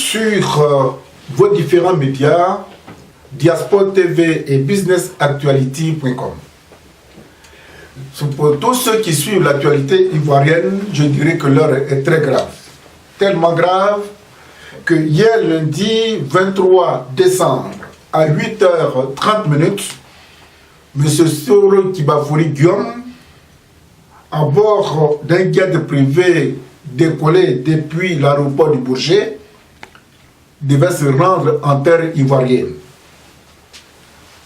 sur vos différents médias, Diaspora TV et businessactuality.com. Pour tous ceux qui suivent l'actualité ivoirienne, je dirais que l'heure est très grave. Tellement grave que hier lundi 23 décembre à 8h30, M. Soro Kibafouri Guillaume, à bord d'un jet privé décollé depuis l'aéroport du Bourget, devait se rendre en terre ivoirienne.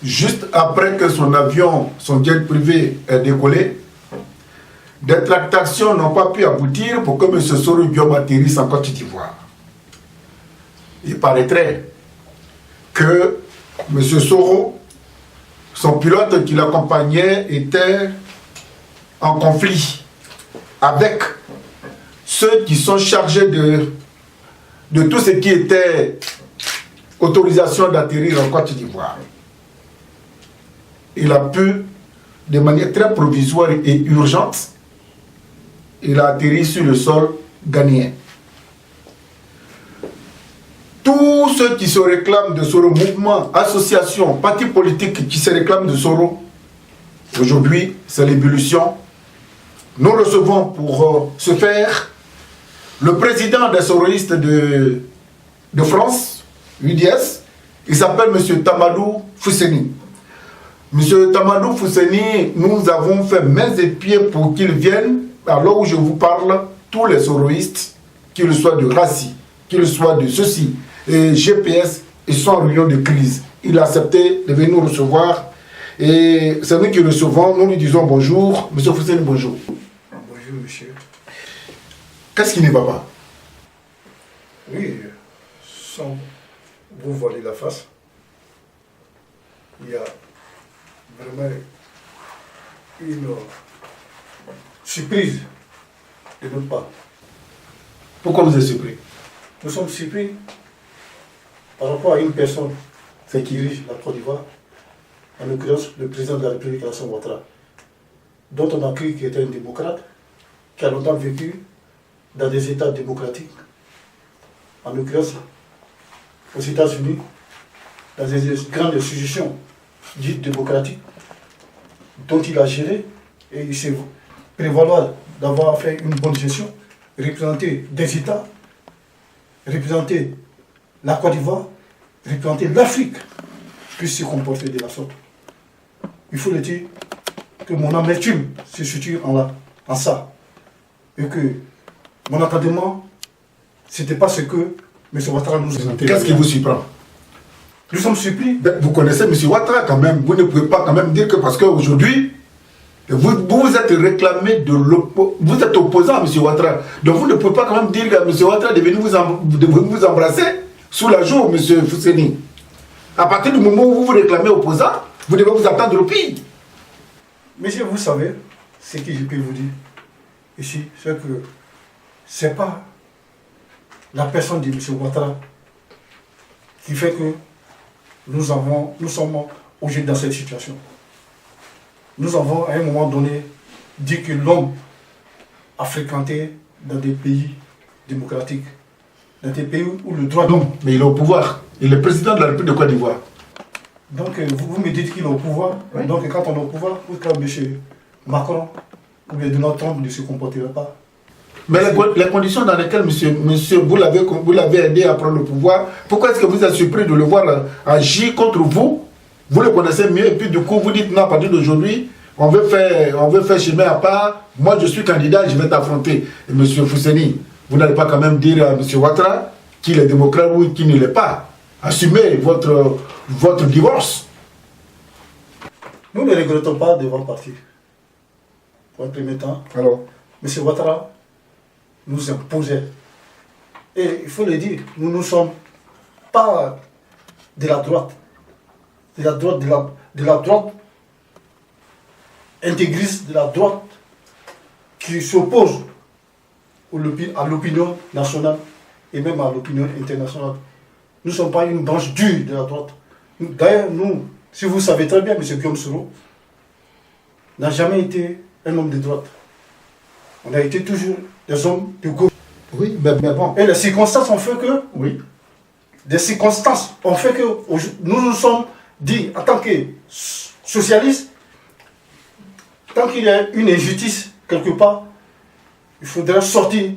Juste après que son avion, son jet privé est décollé, des tractations n'ont pas pu aboutir pour que M. Soro Guillaume atterrisse en Côte d'Ivoire. Il paraîtrait que M. Soro, son pilote qui l'accompagnait, était en conflit avec ceux qui sont chargés de tout ce qui était autorisation d'atterrir en Côte d'Ivoire. Il a pu, de manière très provisoire et urgente, il a atterri sur le sol ghanéen. Tous ceux qui se réclament de Soro, mouvement, association, parti politique qui se réclament de Soro, aujourd'hui, c'est l'ébullition. Nous recevons pour ce faire le président des soroistes de France, UDS, il s'appelle M. Tamadou Fousseni. M. Tamadou Fousseni, nous avons fait mains et pieds pour qu'il vienne, alors où je vous parle, tous les soroistes, qu'ils soient de Rassi, qu'ils soient de ceci, et GPS, ils sont en réunion de crise. Il a accepté de venir nous recevoir, et c'est nous qui recevons, nous lui disons bonjour. M. Fousseni, bonjour. Bonjour, monsieur. Qu'est-ce qui ne va pas? Oui, sans vous voiler la face, il y a vraiment une surprise de notre part. Pourquoi vous êtes surpris? Nous sommes surpris par rapport à une personne qui dirige la Côte d'Ivoire, en l'occurrence le président de la République, Alassane Ouattara, dont on a cru qu'il était un démocrate, qui a longtemps vécu dans des États démocratiques, en l'occurrence aux États-Unis, dans des grandes institutions dites démocratiques, dont il a géré et il s'est prévaloir d'avoir fait une bonne gestion, représenter des États, représenter la Côte d'Ivoire, représenter l'Afrique, puisse se comporter de la sorte. Il faut le dire que mon amertume se situe en ça, et que mon entendement, ce n'était pas ce que M. Ouattara nous a dit. Qu'est-ce qui vous surprend? Nous sommes surpris. Vous connaissez M. Ouattara quand même. Vous ne pouvez pas quand même dire que parce qu'aujourd'hui, vous êtes réclamé de l'opposition. Vous êtes opposant à M. Ouattara. Donc vous ne pouvez pas quand même dire que M. Ouattara est venu vous embrasser sous la joue, M. Fousseni. À partir du moment où vous vous réclamez opposant, vous devez vous attendre au pire. Monsieur, vous savez, ce que je peux vous dire ici, c'est que ce n'est pas la personne de M. Ouattara qui fait que nous sommes aujourd'hui dans cette situation. Nous avons à un moment donné dit que l'homme a fréquenté dans des pays démocratiques, dans des pays où le droit d'homme... Mais il est au pouvoir. Il est président de la République de Côte d'Ivoire. Donc vous me dites qu'il est au pouvoir. Oui. Donc quand on est au pouvoir, pourquoi M. Macron ou bien Donald Trump ne se comporterait pas? Mais les conditions dans lesquelles monsieur vous l'avez aidé à prendre le pouvoir, pourquoi est-ce que vous êtes surpris de le voir agir contre vous? Vous le connaissez mieux et puis du coup vous dites non, à partir d'aujourd'hui, on veut faire chemin à part, moi je suis candidat, je vais t'affronter. Et M. Fousseni, vous n'allez pas quand même dire à M. Ouattara qu'il est démocrate ou qu'il ne l'est pas. Assumez votre divorce. Nous ne regrettons pas de voir partir. Pour un premier temps, alors, M. Ouattara nous imposait. Et il faut le dire, nous ne sommes pas de la droite. De la droite intégriste, de la droite qui s'oppose à l'opinion nationale et même à l'opinion internationale. Nous ne sommes pas une branche dure de la droite. D'ailleurs, nous, si vous savez très bien, M. Guillaume Soro n'a jamais été un homme de droite. On a été toujours des hommes de gauche. Oui, mais bon. Et les circonstances ont fait que oui. des circonstances ont fait que nous nous sommes dit, en tant que socialistes, tant qu'il y a une injustice quelque part, il faudrait sortir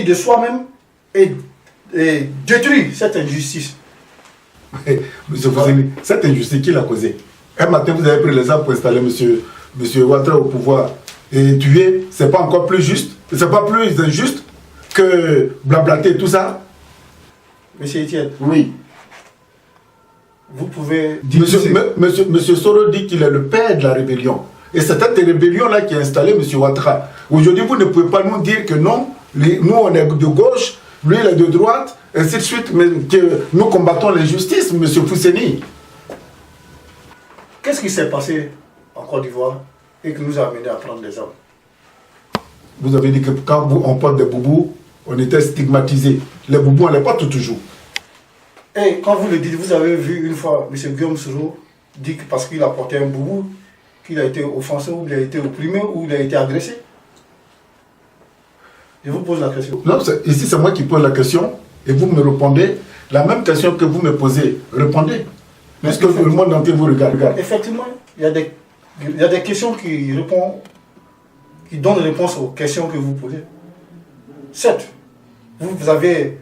de soi-même et détruire cette injustice. Monsieur Fousseni, cette injustice, qui l'a causée? Un matin, vous avez pris les armes pour installer monsieur Ouattara au pouvoir. Et tuer, c'est pas encore plus juste? C'est pas plus injuste que blablater tout ça? Monsieur Etienne. Oui. Vous pouvez... Monsieur Soro dit qu'il est le père de la rébellion. Et c'est cette rébellion-là qui a installé M. Ouattara. Aujourd'hui, vous ne pouvez pas nous dire que non, nous on est de gauche, lui il est de droite, ainsi de suite, mais que nous combattons l'injustice, M. Fousseni. Qu'est-ce qui s'est passé en Côte d'Ivoire et qui nous a amené à prendre des armes? Vous avez dit que quand on porte des boubous, on était stigmatisés. Les boubous, on les porte toujours. Et quand vous le dites, vous avez vu une fois M. Guillaume Soro dit que parce qu'il a porté un boubou, qu'il a été offensé, ou il a été opprimé, ou il a été agressé? Je vous pose la question. Non, ici c'est moi qui pose la question et vous me répondez la même question que vous me posez. Répondez. Puisque le monde entier vous regarde. Effectivement, il y a des questions qui donnent réponse aux questions que vous posez. Certes, vous avez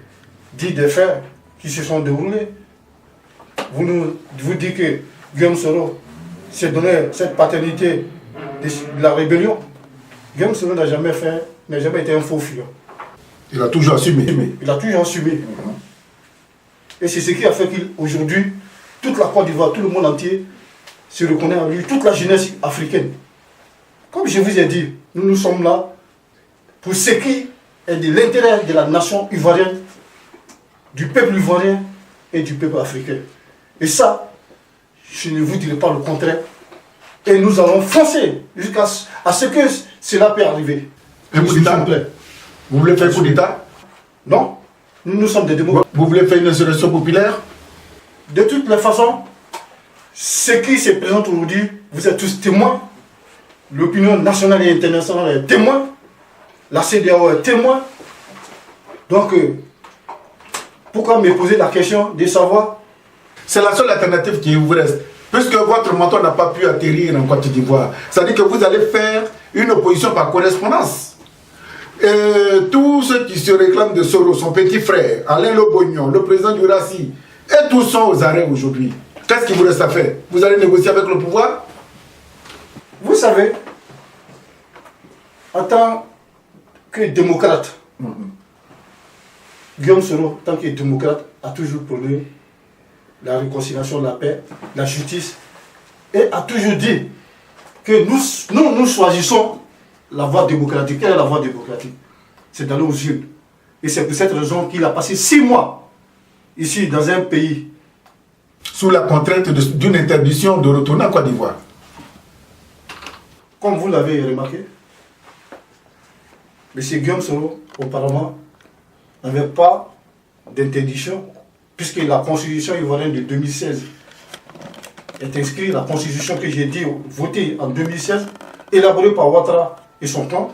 dit des faits qui se sont déroulés. Vous dites que Guillaume Soro s'est donné cette paternité de la rébellion. Guillaume Soro n'a jamais été un faux fuyant. Il a toujours assumé. Il a toujours assumé. Et c'est ce qui a fait qu'aujourd'hui, toute la Côte d'Ivoire, tout le monde entier se reconnaît en lui, toute la jeunesse africaine. Comme je vous ai dit, nous sommes là pour ce qui est de l'intérêt de la nation ivoirienne, du peuple ivoirien et du peuple africain. Et ça, je ne vous dirai pas le contraire. Et nous allons foncer jusqu'à ce que cela peut arriver. Un coup d'État? Vous voulez faire un coup d'État? Non, nous sommes des démocrates. Vous voulez faire une insurrection populaire? De toutes les façons, ce qui se présente aujourd'hui, vous êtes tous témoins. L'opinion nationale et internationale est témoin. La CEDEAO est témoin. Donc, pourquoi me poser la question de savoir? C'est la seule alternative qui vous reste. Puisque votre menton n'a pas pu atterrir en Côte d'Ivoire. C'est-à-dire que vous allez faire une opposition par correspondance. Tous ceux qui se réclament de Soro, son petit frère, Alain Lobognon, le président du RACI, et tous sont aux arrêts aujourd'hui. Qu'est-ce qu'il vous reste à faire? Vous allez négocier avec le pouvoir? Vous savez, en tant que démocrate, Guillaume Soro, en tant que démocrate, a toujours prôné la réconciliation, la paix, la justice, et a toujours dit que nous choisissons la voie démocratique. Quelle est la voie démocratique? C'est d'aller aux urnes. Et c'est pour cette raison qu'il a passé 6 mois ici, dans un pays. Sous la contrainte d'une interdiction de retourner en Côte d'Ivoire. Comme vous l'avez remarqué, M. Guillaume Soro, auparavant, n'avait pas d'interdiction, puisque la constitution ivoirienne de 2016 est inscrite, la constitution que j'ai dit votée en 2016, élaborée par Ouattara et son clan,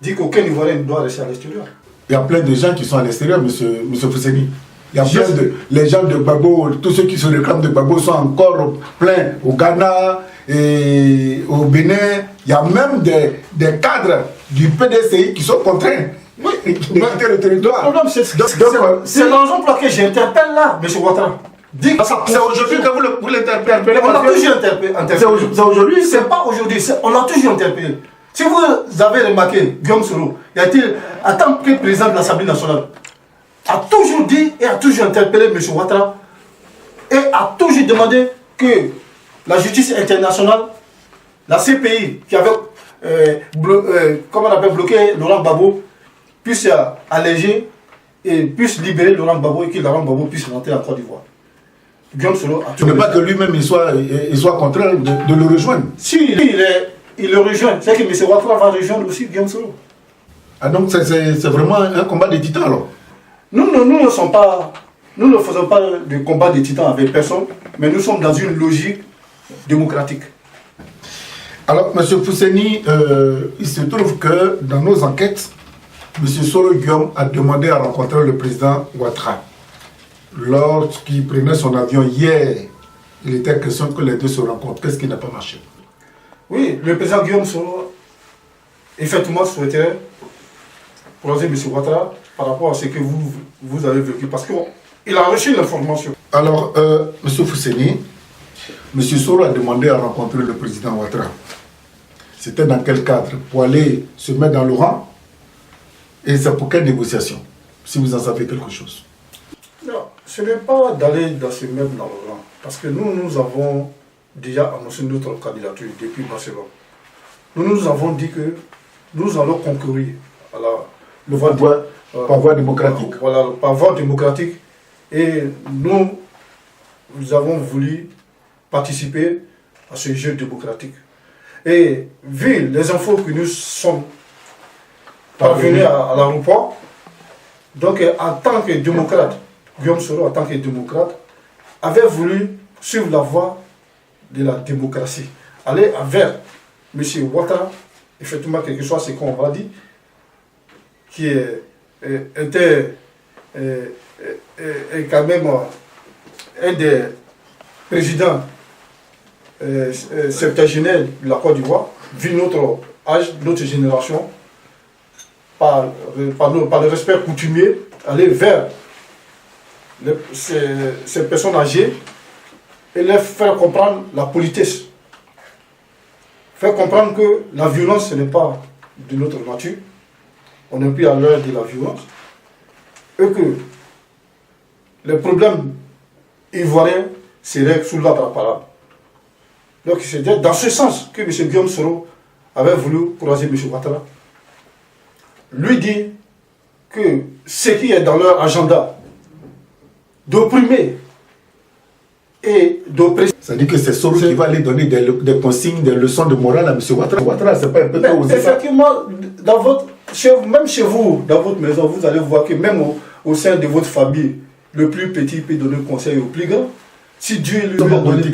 dit qu'aucun Ivoirien ne doit rester à l'extérieur. Il y a plein de gens qui sont à l'extérieur, monsieur Fousseni. Il y a plein les gens de Gbagbo, tous ceux qui se réclament de Gbagbo sont encore pleins au Ghana et au Bénin. Il y a même des cadres du PDCI qui sont contraints de quitter le territoire. C'est la raison pour laquelle j'interpelle là, M. Ouattara. C'est aujourd'hui que vous l'interpellez. On l'a toujours interpellé. C'est aujourd'hui? C'est pas aujourd'hui, on l'a toujours interpellé. Si vous avez remarqué, Guillaume Soro, il a été, en tant que président de l'Assemblée nationale, a toujours dit et a toujours interpellé M. Ouattara et a toujours demandé que la justice internationale, la CPI, qui avait bloqué Laurent Gbagbo, puisse alléger et puisse libérer Laurent Gbagbo et que Laurent Gbagbo puisse rentrer en Côte d'Ivoire. Guillaume Soro a toujours... Ce n'est pas que lui-même il soit contraint de le rejoindre. Si, il le rejoint. C'est que M. Ouattara va rejoindre aussi Guillaume Soro. Ah donc c'est vraiment un combat de titans alors? Nous ne faisons pas de combat de titans avec personne, mais nous sommes dans une logique démocratique. Alors, M. Fousseni, il se trouve que dans nos enquêtes, M. Soro Guillaume a demandé à rencontrer le président Ouattara. Lorsqu'il prenait son avion hier, il était question que les deux se rencontrent. Qu'est-ce qui n'a pas marché? Oui, le président Guillaume Soro, effectivement, souhaitait croiser M. Ouattara par rapport à ce que vous avez vécu. Parce qu'il a reçu l'information. Alors, M. Fousseni, M. Soro a demandé à rencontrer le président Ouattara. C'était dans quel cadre? Pour aller se mettre dans le rang? Et c'est pour quelle négociation? Si vous en savez quelque chose. Non, ce n'est pas d'aller se mettre dans le rang. Parce que nous avons déjà annoncé notre candidature depuis Barcelone. Nous avons dit que nous allons concourir à par voie démocratique. Voilà, par voie démocratique. Et nous avons voulu participer à ce jeu démocratique. Et vu les infos que nous sommes parvenus à l'aéroport, donc en tant que démocrate, Guillaume Soro, en tant que démocrate, avait voulu suivre la voie de la démocratie, aller vers M. Ouattara, effectivement, quelque chose, c'est qu'on va dire, qui était quand même un des présidents septuagénaires de la Côte d'Ivoire, vu notre âge, notre génération, par le respect coutumier, aller vers ces personnes âgées et leur faire comprendre la politesse. Faire comprendre que la violence, ce n'est pas de notre nature. On n'est plus à l'heure de la violence. Et que les problèmes ivoiriens seraient sous l'arbre à parole. Donc c'est dans ce sens que M. Guillaume Soro avait voulu croiser M. Ouattara. Lui dit que ce qui est dans leur agenda d'opprimer et d'oppresser. Ça dit que c'est Soro qui va aller donner des consignes, des leçons de morale à M. Ouattara. Ouattara, c'est pas un peu tôt aux effectivement, même chez vous, dans votre maison, vous allez voir que même au sein de votre famille, le plus petit peut donner conseil au plus grand. Si Dieu lui a donné...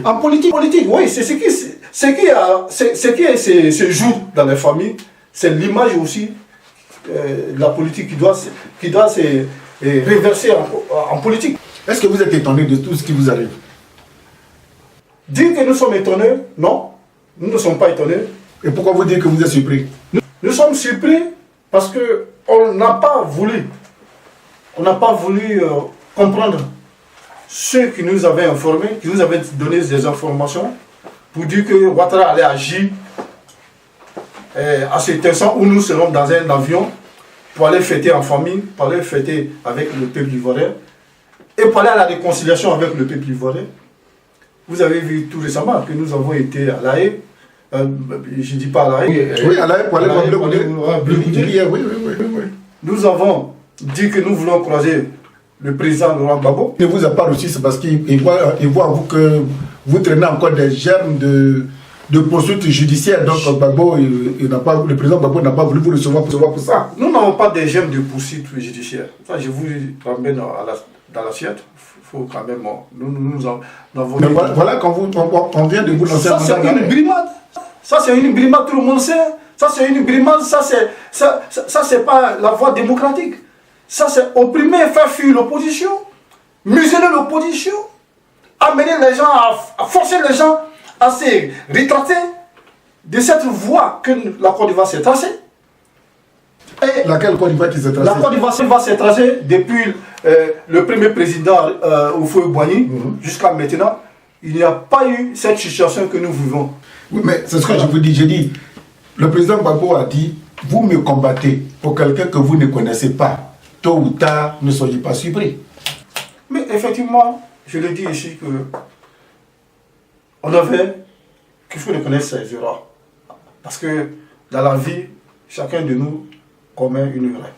En politique, oui, c'est ce qui se joue dans les familles, c'est l'image aussi de la politique qui doit se réverser en politique. Est-ce que vous êtes étonné de tout ce qui vous arrive? Dire que nous sommes étonnés, non, nous ne sommes pas étonnés. Et pourquoi vous dites que vous êtes surpris? Nous sommes surpris parce qu'on n'a pas voulu comprendre ceux qui nous avaient informés, qui nous avaient donné des informations pour dire que Ouattara allait agir à cet instant où nous serons dans un avion pour aller fêter en famille, pour aller fêter avec le peuple ivoirien et pour aller à la réconciliation avec le peuple ivoirien. Vous avez vu tout récemment que nous avons été à La Haye, je ne dis pas à La Haye. Oui, à La Haye pour aller voir Bleu Goudé. Oui. Nous avons dit que nous voulons croiser le président Laurent Gbagbo. Il ne vous a pas reçu, c'est parce qu'il voit en vous que vous traînez encore des germes de poursuites judiciaires. Donc le président Gbagbo n'a pas voulu vous recevoir pour ça. Nous n'avons pas des germes de poursuites judiciaires. Ça, je vous ramène dans l'assiette. Il faut quand même... Nous avons... Mais voilà, quand on vient de vous lancer ça, c'est une brimade. Ça, c'est une brimade, tout le monde sait. Ça, c'est une brimade. Ça, c'est pas la voie démocratique. Ça, c'est opprimer, faire fuir l'opposition, museler l'opposition, amener les gens à forcer les gens à se rétracter de cette voie que la Côte d'Ivoire s'est tracée. Et laquelle Côte d'Ivoire qui s'est tracée? La Côte d'Ivoire s'est tracée depuis le premier président Houphouët-Boigny jusqu'à maintenant. Il n'y a pas eu cette situation que nous vivons. Oui, mais c'est ce que je vous dis. J'ai dit, le président Gbagbo a dit, vous me combattez pour quelqu'un que vous ne connaissez pas. Tôt ou tard, ne soyez pas surpris. Mais effectivement, je le dis ici que on avait qu'il faut reconnaître ses erreurs. Parce que dans la vie, chacun de nous commet une erreur.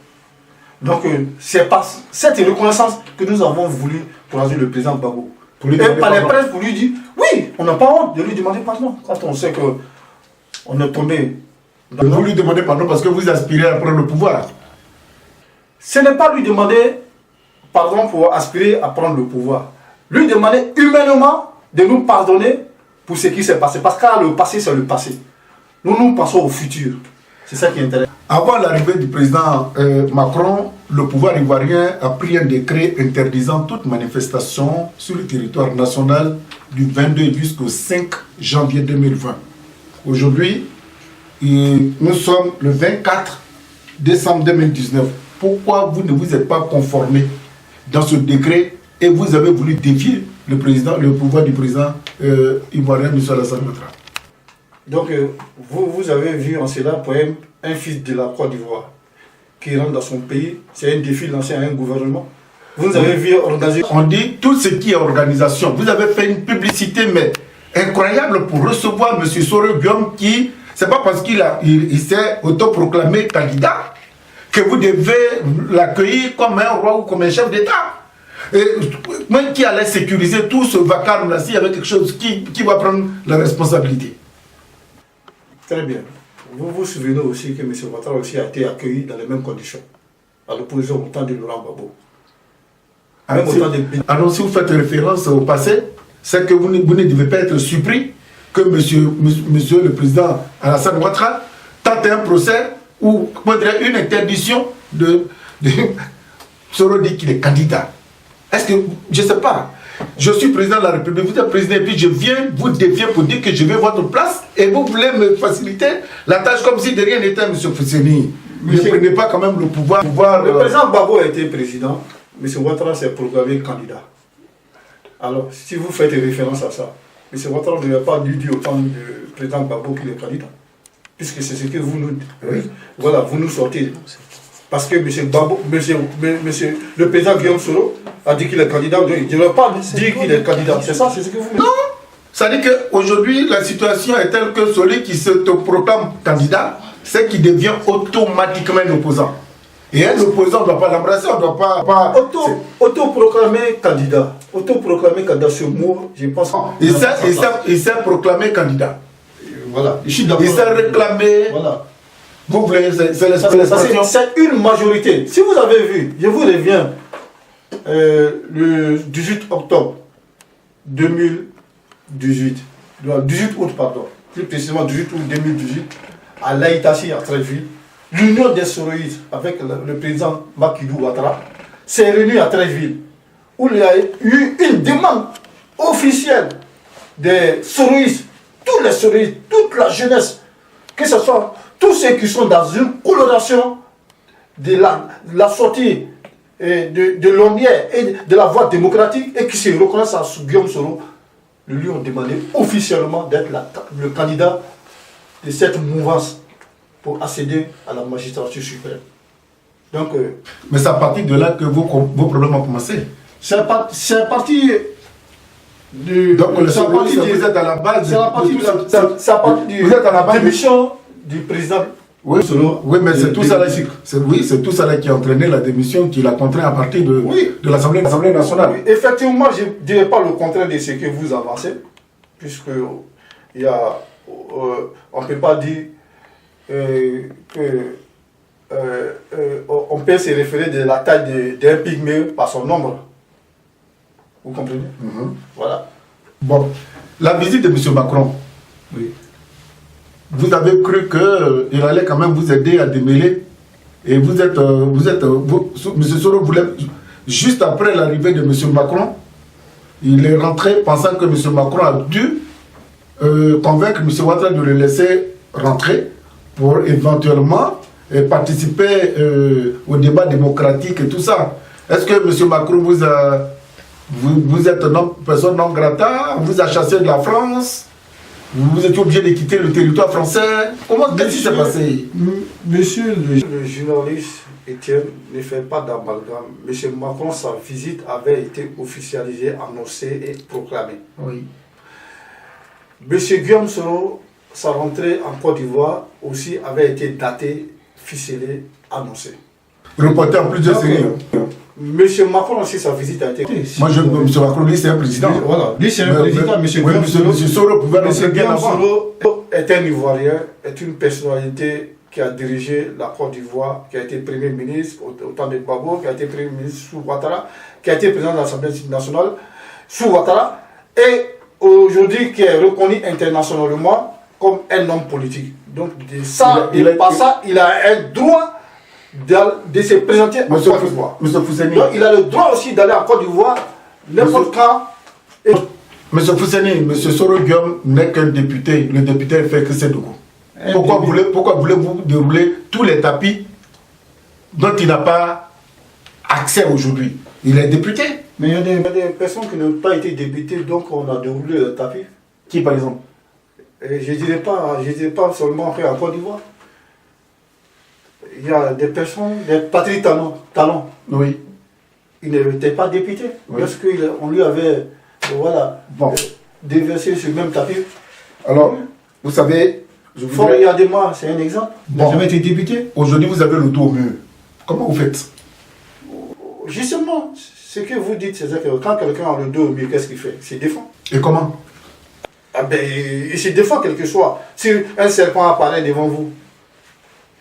Donc c'est pas cette reconnaissance que nous avons voulu croiser le président Gbagbo. Et par les presse pour lui dire, oui, on n'a pas honte de lui demander pardon. Quand on sait qu'on est tombé. Vous lui demandez pardon parce que vous aspirez à prendre le pouvoir. Ce n'est pas lui demander pardon pour aspirer à prendre le pouvoir. Lui demander humainement de nous pardonner pour ce qui s'est passé. Parce que le passé, c'est le passé. Nous passons au futur. C'est ça qui intéresse. Avant l'arrivée du président Macron, le pouvoir ivoirien a pris un décret interdisant toute manifestation sur le territoire national du 22 jusqu'au 5 janvier 2020. Aujourd'hui, nous sommes le 24 décembre 2019. Pourquoi vous ne vous êtes pas conformé dans ce décret et vous avez voulu défier le pouvoir du président ivoirien, M. Alassane Ouattara? Donc, vous avez vu en cela, pour un fils de la Côte d'Ivoire qui rentre dans son pays, c'est un défi lancé à un gouvernement. Vous avez vu organiser... On dit tout ce qui est organisation. Vous avez fait une publicité, mais incroyable, pour recevoir M. Soro Guillaume qui, c'est pas parce qu'il s'est autoproclamé candidat que vous devez l'accueillir comme un roi ou comme un chef d'État. Même qui allait sécuriser tout ce vacarme-là, s'il y avait quelque chose qui va prendre la responsabilité. Très bien. Vous vous souvenez aussi que M. Ouattara aussi a été accueilli dans les mêmes conditions, à l'opposition au temps de Laurent Gbagbo. Alors si vous faites référence au passé, c'est que vous ne devez pas être surpris que monsieur le président Alassane Ouattara tente un procès ou une interdiction de Soro dit qu'il est candidat. Est-ce que, je ne sais pas, je suis président de la République, vous êtes président et puis je viens vous défier pour dire que je veux votre place et vous voulez me faciliter la tâche comme si de rien n'était, M. Fousseni. Ne prenez pas quand même le pouvoir. Le président Gbagbo a été président, M. Ouattara s'est proclamé candidat. Alors, si vous faites référence à ça, M. Ouattara ne va pas lui dire autant du président Gbagbo qu'il est candidat. Puisque c'est ce que vous nous... Voilà, vous nous sortez. Parce que le président Guillaume Soro a dit qu'il est candidat, il ne va pas dire qu'il est candidat. C'est ça, c'est ce que vous... Non. Ça dit qu'aujourd'hui, la situation est telle que celui qui se proclame candidat, c'est qu'il devient automatiquement un opposant. Et un opposant, on ne doit pas l'embrasser, on ne doit pas... Autoproclamé candidat. Autoproclamé candidat, ce mot, je pense... Il s'est proclamé candidat. Voilà. Il s'est réclamé... Voilà. Vous voulez, c'est l'expression. C'est une majorité. Si vous avez vu, je vous reviens, le 18 octobre 2018, 18 août, pardon, plus précisément 18 août 2018, à Laïtassi, à Tréville, l'Union des Soroïdes avec le président Makidou Ouattara s'est réunie à Tréville, où il y a eu une demande officielle des Soroïdes, tous les Soroïdes, toute la jeunesse, que ce soit tous ceux qui sont dans une coloration de la sortie de l'ombière et de la voie démocratique et qui se reconnaissent à Guillaume Soro, lui ont demandé officiellement d'être le candidat de cette mouvance pour accéder à la magistrature suprême. Donc, mais c'est à partir de là que vos problèmes ont commencé. C'est à partir du... Donc vous êtes à la base... C'est à partir de démission du président. Oui, mais c'est tout ça là, c'est tout ça là qui a entraîné la démission, qui l'a contraint à partir de l'Assemblée nationale. Oui, effectivement, je ne dirais pas le contraire de ce que vous avancez, puisque on ne peut pas dire on peut se référer de la taille d'un pygmée par son nombre. Vous comprenez? Voilà. Bon, la visite de M. Macron. Oui. Vous avez cru qu'il allait quand même vous aider à démêler. Et M. Soro voulait, juste après l'arrivée de M. Macron, il est rentré pensant que M. Macron a dû convaincre M. Ouattara de le laisser rentrer pour éventuellement participer au débat démocratique et tout ça. Est-ce que M. Macron vous êtes une personne non grata, vous a chassé de la France? Vous étiez obligé de quitter le territoire français. Qu'est-ce qui s'est passé? Monsieur le journaliste Étienne ne fait pas d'amalgame. Monsieur Macron, sa visite avait été officialisée, annoncée et proclamée. Oui. Monsieur Guillaume Soro, sa rentrée en Côte d'Ivoire aussi avait été datée, ficelée, annoncée. Reporté en plusieurs séries. Monsieur Macron aussi, sa visite a été... Moi, M. Macron, lui, c'est un président. Voilà, lui, c'est un président. M. Soro pouvait rentrer bien avant. Soro est un Ivoirien, est une personnalité qui a dirigé la Côte d'Ivoire, qui a été Premier ministre au temps de Gbagbo, qui a été Premier ministre sous Ouattara, qui a été président de l'Assemblée nationale sous Ouattara, et aujourd'hui qui est reconnu internationalement comme un homme politique. Donc, de ça, par ça, il a un droit de se présenter en Côte d'Ivoire. Monsieur Fousseni. Donc, il a le droit aussi d'aller en Côte d'Ivoire n'importe quand. Monsieur Fousseni, Monsieur Soro Guillaume n'est qu'un député. Le député fait que c'est de goût. Pourquoi voulez-vous dérouler tous les tapis dont il n'a pas accès aujourd'hui? Il est député. Mais il y a des personnes qui n'ont pas été députées, donc on a déroulé le tapis. Qui par exemple? Et je ne dirais pas seulement en Côte d'Ivoire. Il y a des personnes, des Patrick Talon. Oui. Il n'était pas député. Oui. Parce qu'on lui avait déversé sur le même tapis. Alors, vous savez, Fort Yadema, c'est un exemple. Il n'a jamais été député. Aujourd'hui, vous avez le dos au mur. Comment vous faites? Justement, ce que vous dites, c'est que quand quelqu'un a le dos au mur, qu'est-ce qu'il fait? Il se défend. Et comment? Ah ben, il se défend quel que soit. Si un serpent apparaît devant vous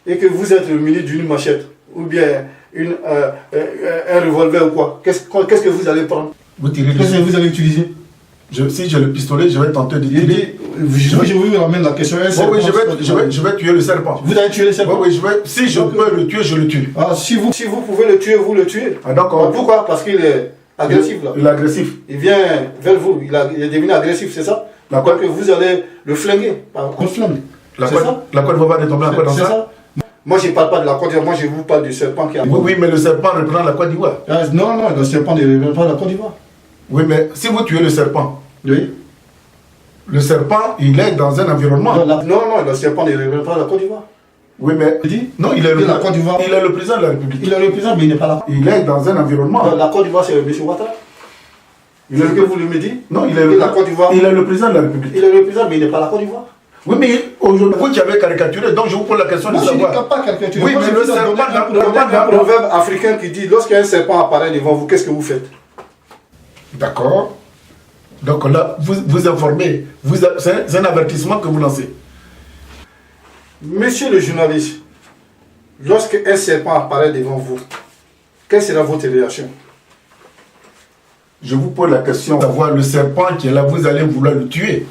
et que vous êtes le ministre d'une machette ou bien un revolver ou quoi, qu'est-ce que vous allez prendre? Vous tirez Qu'est-ce que vous allez utiliser? Si j'ai le pistolet, je vais tenter de tirer. Je vous ramène la question. Oui, je vais tuer le serpent. Vous allez tuer le serpent? Oui, si je peux le tuer, je le tue. Ah, si vous pouvez le tuer, vous le tuez. Ah, d'accord. Pourquoi? Parce qu'il est agressif là. Il est agressif. Il vient vers vous, il est devenu agressif, c'est ça? Donc vous allez le flinguer. Le flingue. La Côte d'Ivoire est tombée en quoi dans ça? Moi je ne parle pas de la Côte d'Ivoire, moi je vous parle du serpent qui a... Oui, mais le serpent reprend la Côte d'Ivoire. Non, le serpent ne reprend pas la Côte d'Ivoire. Oui, mais si vous tuez le serpent, oui. Le serpent, il est dans un environnement. Non, le serpent ne reprend pas la Côte d'Ivoire. Oui, mais... Non, il est la Côte d'Ivoire. Il est le président de la République. Il est le président, mais il n'est pas là. Il est dans un environnement. La Côte d'Ivoire, c'est M. Ouattara. C'est ce que vous lui me dites? Non, il est le président de la République. Il est le président, mais il n'est pas la Côte d'Ivoire. Oui, mais aujourd'hui, vous qui avez caricaturé, donc je vous pose la question de savoir. Je ne pas caricaturer. Oui, mais le serpent... un proverbe africain qui dit, lorsqu'un serpent apparaît devant vous, qu'est-ce que vous faites? D'accord. Donc là, vous informez. C'est un avertissement que vous lancez. Monsieur le journaliste, lorsqu'un serpent apparaît devant vous, quelle sera votre réaction? Je vous pose la question de savoir le serpent qui est là, vous allez vouloir le tuer.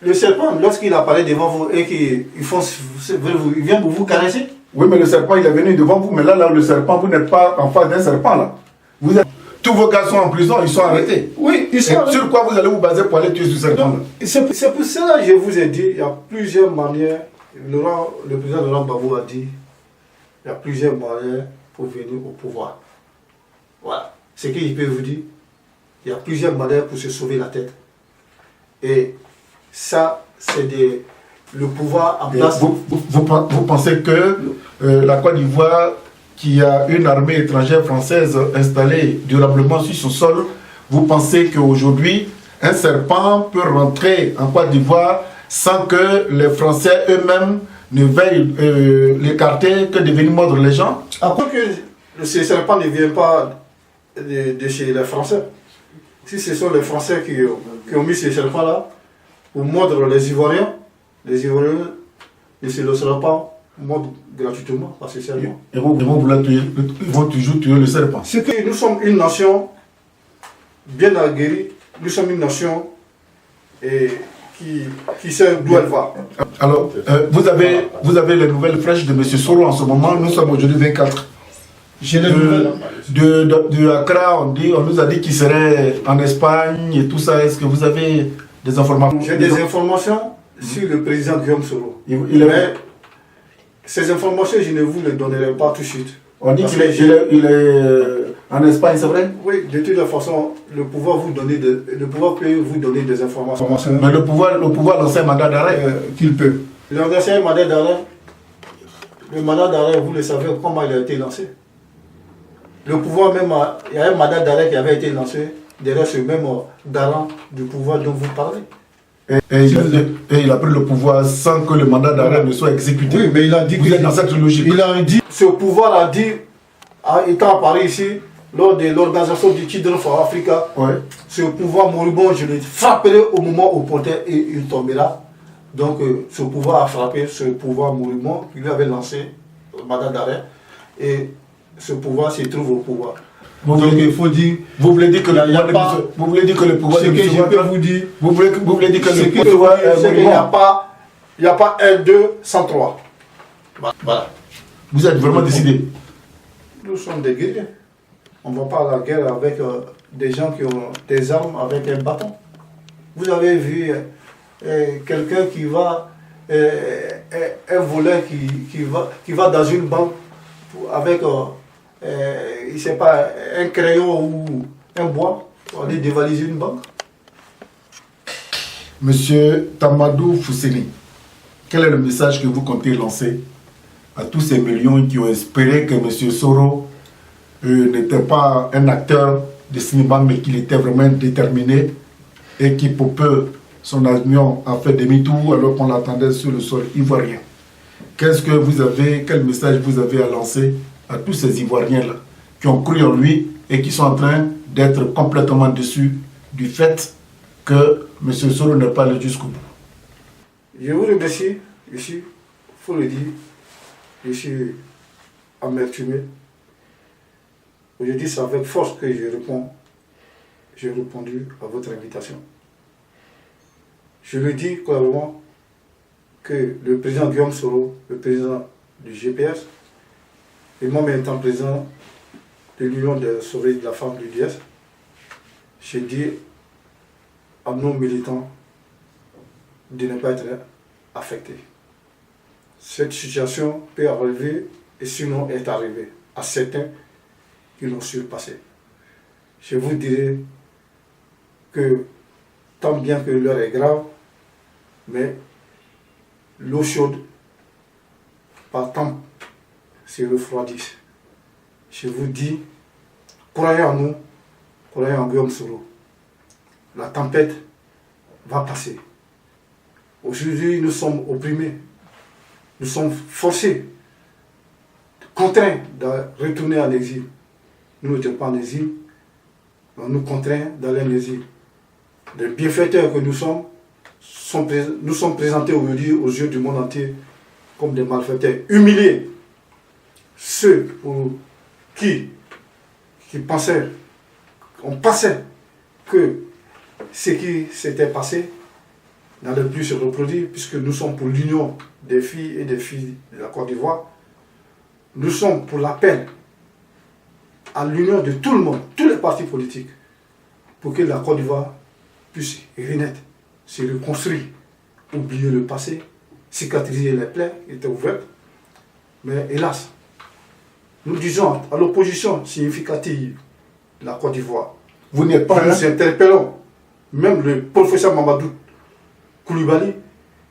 Le serpent, lorsqu'il apparaît devant vous et qu'il vient pour vous caresser? Oui, mais le serpent, il est venu devant vous. Mais là, le serpent, vous n'êtes pas en face d'un serpent, là. Tous vos gars sont en prison, ils sont arrêtés. Oui, ils sont arrêtés. Sur quoi vous allez vous baser pour aller tuer ce serpent-là? C'est pour cela que je vous ai dit, il y a plusieurs manières. Le président Laurent Gbagbo a dit, il y a plusieurs manières pour venir au pouvoir. Voilà. Ce qu'il peut vous dire, il y a plusieurs manières pour se sauver la tête. Et ça, c'est le pouvoir en place. Vous pensez que la Côte d'Ivoire, qui a une armée étrangère française installée durablement sur son sol, vous pensez qu'aujourd'hui, un serpent peut rentrer en Côte d'Ivoire sans que les Français eux-mêmes ne veuillent l'écarter, que de venir mordre les gens? Après que ce serpent ne vient pas de chez les Français, si ce sont les Français qui ont mis ces serpents-là pour mordre les Ivoiriens ne se laisseront pas mordre gratuitement par ces serpents. Ils vont toujours tuer le serpent. C'est que nous sommes une nation bien aguerrie, nous sommes une nation qui sait d'où elle va. Alors, vous avez les nouvelles fraîches de M. Soro en ce moment. Nous sommes aujourd'hui 24. J'ai les nouvelles. De Accra, on nous a dit qu'il serait en Espagne et tout ça. Est-ce que vous avez des informations? J'ai des informations sur le président Guillaume Soro. Mais ces informations, je ne vous les donnerai pas tout de suite. On dit qu'il est en Espagne, c'est vrai? Oui, de toute façon, le pouvoir peut vous donner des informations. Mais le pouvoir lance un mandat d'arrêt qu'il peut. Il a lancé un mandat d'arrêt. Le mandat d'arrêt, vous le savez comment il a été lancé. Le pouvoir même, il y a un mandat d'arrêt qui avait été lancé derrière ce même garant du pouvoir dont vous parlez. Et il a pris le pouvoir sans que le mandat d'arrêt ne soit exécuté. Oui, mais il a dit vous êtes dans cette logique. Il a dit, ce pouvoir a dit, étant apparu ici, lors de l'organisation du Children for Africa, ce pouvoir moribond, je le frapperai au moment opportun et il tombera. Donc ce pouvoir a frappé ce pouvoir moribond qui lui avait lancé le mandat d'arrêt. Et ce pouvoir se trouve au pouvoir. Donc il faut dire... Vous voulez dire que le Il y a pouvoir pas- de vous voulez dire que le pouvoir Ce de que M. je peux Ouattara- vous dire, vous voulez dire que c'est le qu'il pouvoir n'y a pas, il y a pas 1, 2, 103. Voilà. Vous êtes vraiment décidé. Nous sommes des guerriers. On ne va pas à la guerre avec des gens qui ont des armes avec un bâton. Vous avez vu quelqu'un qui va, un voleur qui va dans une banque avec, je sais pas, un crayon ou un bois pour aller dévaliser une banque. Monsieur Tamadou Fousseni, quel est le message que vous comptez lancer à tous ces millions qui ont espéré que M. Soro n'était pas un acteur de cinéma, mais qu'il était vraiment déterminé et qui, pour peu, son avion a fait demi-tour alors qu'on l'attendait sur le sol ivoirien. Quel message vous avez à lancer à tous ces Ivoiriens-là qui ont cru en lui et qui sont en train d'être complètement déçus du fait que M. Soro n'est pas allé jusqu'au bout? Je vous remercie, ici, il faut le dire, je suis amertumé. Aujourd'hui, c'est avec force que je réponds. J'ai répondu à votre invitation. Je le dis clairement que le président Guillaume Soro, le président du GPS, et moi-même étant président de l'Union des sauvegarde de la femme du DS, j'ai dit à nos militants de ne pas être affectés. Cette situation peut arriver et sinon est arrivée à certains qui l'ont surpassé. Je vous dirai que tant bien que l'heure est grave, mais l'eau chaude, par temps, se refroidit. Je vous dis, croyez en nous, croyez en Guillaume Soro. La tempête va passer. Aujourd'hui, nous sommes opprimés. Nous sommes forcés, contraints de retourner en exil. Nous n'étions pas en exil, on nous contraint d'aller en exil. Les bienfaiteurs que nous sommes présentés aujourd'hui aux yeux du monde entier comme des malfaiteurs, humiliés. Ceux pour qui pensaient, on pensait que ce qui s'était passé n'allait plus se reproduire, puisque nous sommes pour l'union des filles et des filles de la Côte d'Ivoire. Nous sommes pour l'appel à l'union de tout le monde, tous les partis politiques, pour que la Côte d'Ivoire puisse renaître, se reconstruire, oublier le passé, cicatriser les plaies qui étaient ouvertes. Mais hélas, nous disons à l'opposition significative de la Côte d'Ivoire, Vous n'êtes pas nous interpellons même le professeur Mamadou Koulibaly,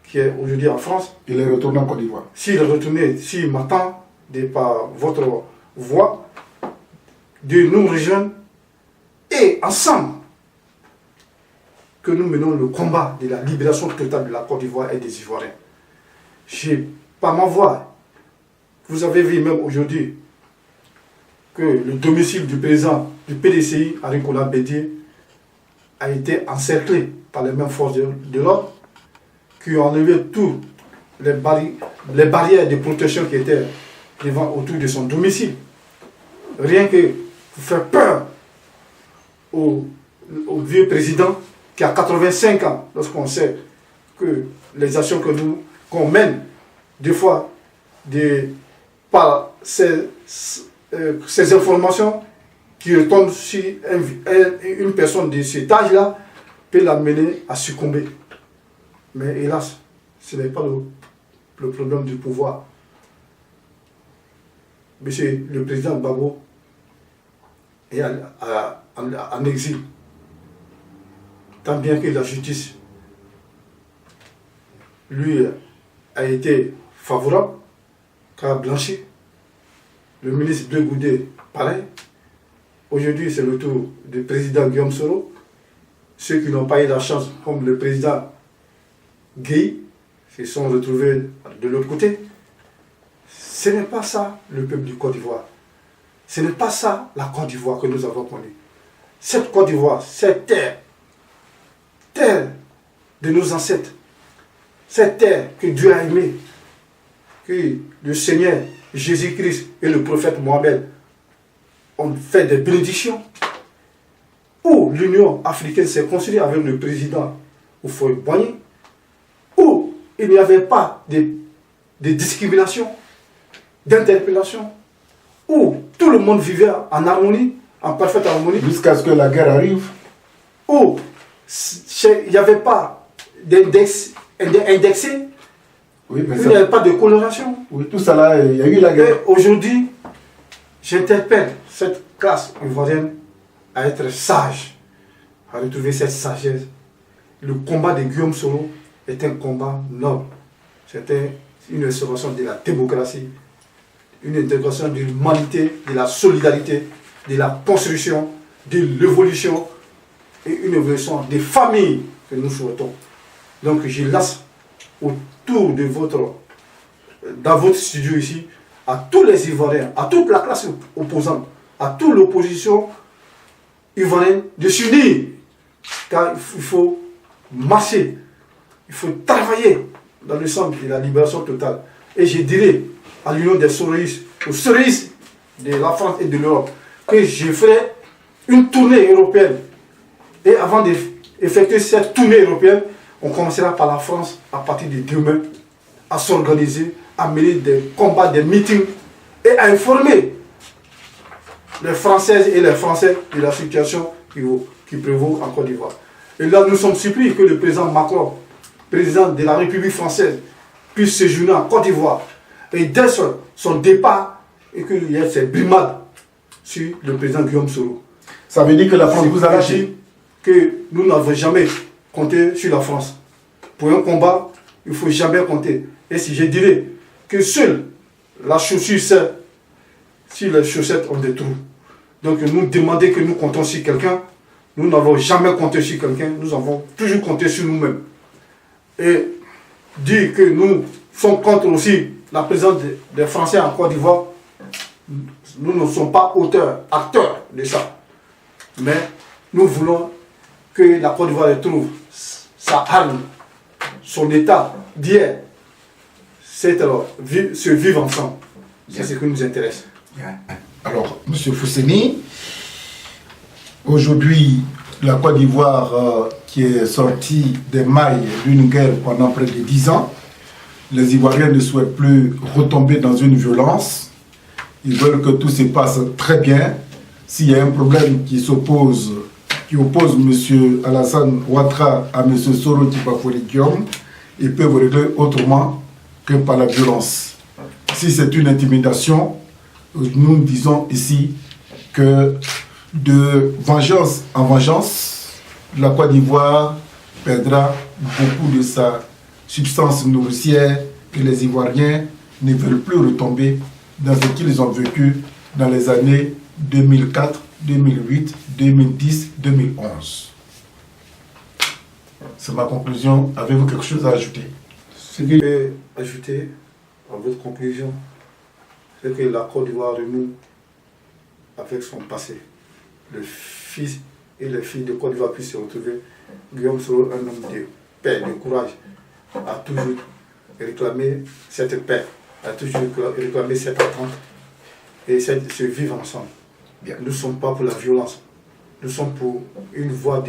qui est aujourd'hui en France. Il est retourné en Côte d'Ivoire. S'il est retourné, s'il m'attend par votre voix, de nous rejoindre et ensemble que nous menons le combat de la libération totale de la Côte d'Ivoire et des Ivoiriens. Par ma voix, vous avez vu même aujourd'hui que le domicile du président du PDCI, Arinkola Bédié, a été encerclé par les mêmes forces de l'ordre qui ont enlevé toutes les barrières de protection qui étaient autour de son domicile. Rien que pour faire peur au vieux président qui a 85 ans, lorsqu'on sait que les actions qu'on mène, des fois, par ces informations qui retombent sur une personne de cet âge-là, peut l'amener à succomber. Mais hélas, ce n'est pas le problème du pouvoir. Monsieur le président Gbagbo est en exil. Tant bien que la justice lui a été favorable, car blanchi. Le ministre Blé Goudé, pareil. Aujourd'hui, c'est le tour du président Guillaume Soro. Ceux qui n'ont pas eu la chance, comme le président Guèye, se sont retrouvés de l'autre côté. Ce n'est pas ça le peuple du Côte d'Ivoire. Ce n'est pas ça la Côte d'Ivoire que nous avons connue. Cette Côte d'Ivoire, cette terre de nos ancêtres, cette terre que Dieu a aimée, que le Seigneur Jésus-Christ et le prophète Mohamed on fait des bénédictions, où l'Union africaine s'est construite avec le président Houphouët-Boigny, où il n'y avait pas de discrimination, d'interpellation, où tout le monde vivait en harmonie, en parfaite harmonie. Jusqu'à ce que la guerre arrive. Où il n'y avait pas d'index indexé, Oui, mais il n'y avait pas de coloration. oui, tout ça là, il y a eu la Et guerre. aujourd'hui, j'interpelle cette classe ivoirienne à être sage, à retrouver cette sagesse. Le combat de Guillaume Soro est un combat noble. C'était une restauration de la démocratie, une intégration de l'humanité, de la solidarité, de la construction, de l'évolution et une évolution des familles que nous souhaitons. Donc je lance autour de dans votre studio ici, à tous les Ivoiriens, à toute la classe opposante, à toute l'opposition ivoirienne de s'unir. Car il faut marcher, il faut travailler dans le sens de la libération totale. Et je dirais à l'Union des soroïstes, aux soroïstes de la France et de l'Europe, que je ferai une tournée européenne. Et avant d'effectuer cette tournée européenne, on commencera par la France à partir de demain à s'organiser, à mener des combats, des meetings et à informer les Françaises et les Français de la situation qui prévaut en Côte d'Ivoire. Et là, nous sommes surpris que le président Macron, président de la République française, puisse séjourner en Côte d'Ivoire. Et dès son départ, et qu'il y ait ces brimades sur le président Guillaume Soro. Ça veut dire que la France vous a lâché. Que nous n'avons jamais compté sur la France. Pour un combat, il ne faut jamais compter. Et si je dirais que seule la chaussure sert si les chaussettes ont des trous. Donc nous demander que nous comptons sur quelqu'un, nous n'avons jamais compté sur quelqu'un, nous avons toujours compté sur nous-mêmes. Et dire que nous sommes contre aussi la présence des Français en Côte d'Ivoire, nous ne sommes pas auteurs, acteurs de ça. Mais nous voulons que la Côte d'Ivoire retrouve sa arme, son état d'hier, c'est alors se vivre ensemble. C'est ce qui nous intéresse. Alors, M. Fousseni, aujourd'hui, la Côte d'Ivoire qui est sortie des mailles d'une guerre pendant près de 10 ans, les Ivoiriens ne souhaitent plus retomber dans une violence. Ils veulent que tout se passe très bien. S'il y a un problème qui oppose M. Alassane Ouattara à M. Soro Guillaume, ils peuvent régler autrement que par la violence. Si c'est une intimidation, nous disons ici que de vengeance en vengeance, la Côte d'Ivoire perdra beaucoup de sa substance nourricière que les Ivoiriens ne veulent plus retomber dans ce qu'ils ont vécu dans les années 2004, 2008, 2010, 2011. C'est ma conclusion. Avez-vous quelque chose à ajouter? Ce que je peux ajouter à votre conclusion, c'est que la Côte d'Ivoire renoue avec son passé. Le fils et les filles de Côte d'Ivoire puissent se retrouver. Guillaume Soro, un homme de paix, de courage, a toujours réclamé cette paix, a toujours réclamé cette attente et se vivre ensemble. Bien. Nous ne sommes pas pour la violence, nous sommes pour une voie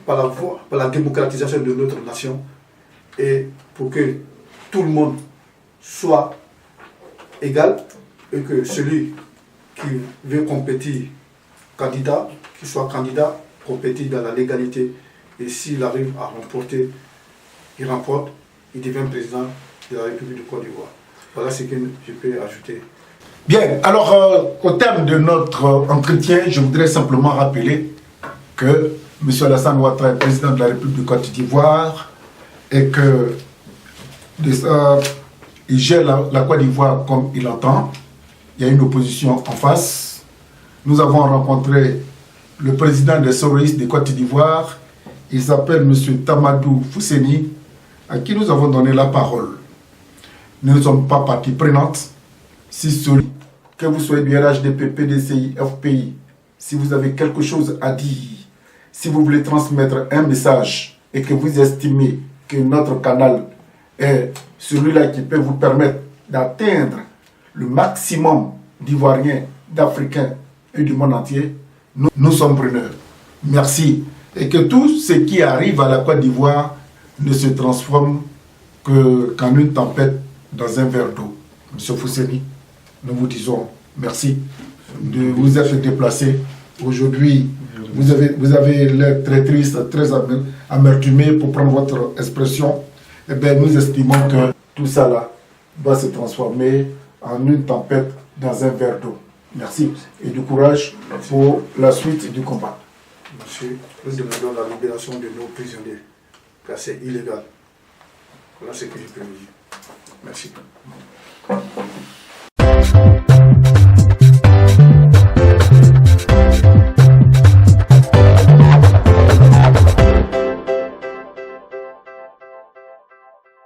par la démocratisation de notre nation et pour que tout le monde soit égal et que celui qui veut compétir candidat, qu'il soit candidat, compétir dans la légalité et s'il arrive à remporter, il remporte, il devient président de la République de Côte d'Ivoire. Voilà ce que je peux ajouter. Bien, alors au terme de notre entretien, je voudrais simplement rappeler que M. Alassane Ouattara est président de la République de Côte d'Ivoire et que il gère la Côte d'Ivoire comme il entend. Il y a une opposition en face. Nous avons rencontré le président des soroïstes de Côte d'Ivoire. Il s'appelle M. Tamadou Fousseni, à qui nous avons donné la parole. Nous ne sommes pas partie prenante. Si celui, que vous soyez du RHDP, PDCI, FPI, si vous avez quelque chose à dire, si vous voulez transmettre un message et que vous estimez que notre canal est celui-là qui peut vous permettre d'atteindre le maximum d'Ivoiriens, d'Africains et du monde entier, nous sommes preneurs. Merci. Et que tout ce qui arrive à la Côte d'Ivoire ne se transforme qu'en une tempête dans un verre d'eau. Monsieur Fousseni, nous vous disons merci de vous être déplacé. Aujourd'hui, vous avez l'air très triste, très amertumé pour prendre votre expression. Eh bien, nous estimons que tout ça là doit se transformer en une tempête dans un verre d'eau. Merci et du courage pour la suite du combat. Merci. Nous demandons la libération de nos prisonniers, car c'est illégal. Voilà ce que je peux vous dire. Merci.